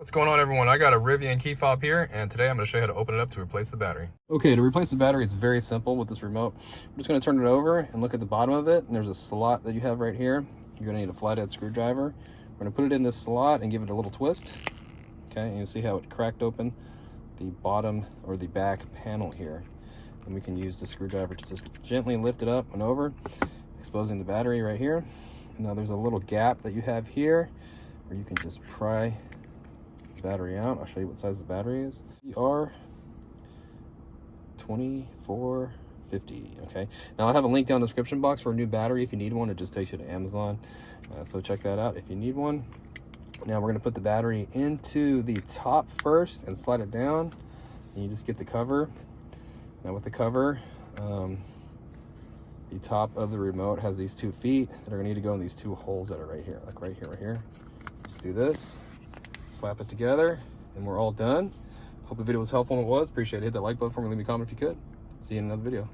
What's going on, everyone? I got a Rivian key fob here, and today I'm going to show you how to open it up to replace the battery. Okay, to replace the battery, it's very simple with this remote. We're just going to turn it over and look at the bottom of it, and there's a slot that you have right here. You're going to need a flathead screwdriver. We're going to put it in this slot and give it a little twist. Okay, and you'll see how it cracked open the bottom or the back panel here. And we can use the screwdriver to just gently lift it up and over, exposing the battery right here. And now there's a little gap that you have here where you can just pry the battery out. I'll show you what size the battery is. R2450. Okay, now I have a link down in the description box for a new battery if you need one. It just takes you to Amazon, so check that out if you need one. Now we're going to put the battery into the top first and slide it down, and you just get the cover. Now with the cover, the top of the remote has these 2 feet that are going to need to go in these 2 holes that are right here, like right here. Just do this, slap it together, and we're all done. Hope the video was helpful, and it was. Appreciate it. Hit that like button for me, leave me a comment if you could. See you in another video.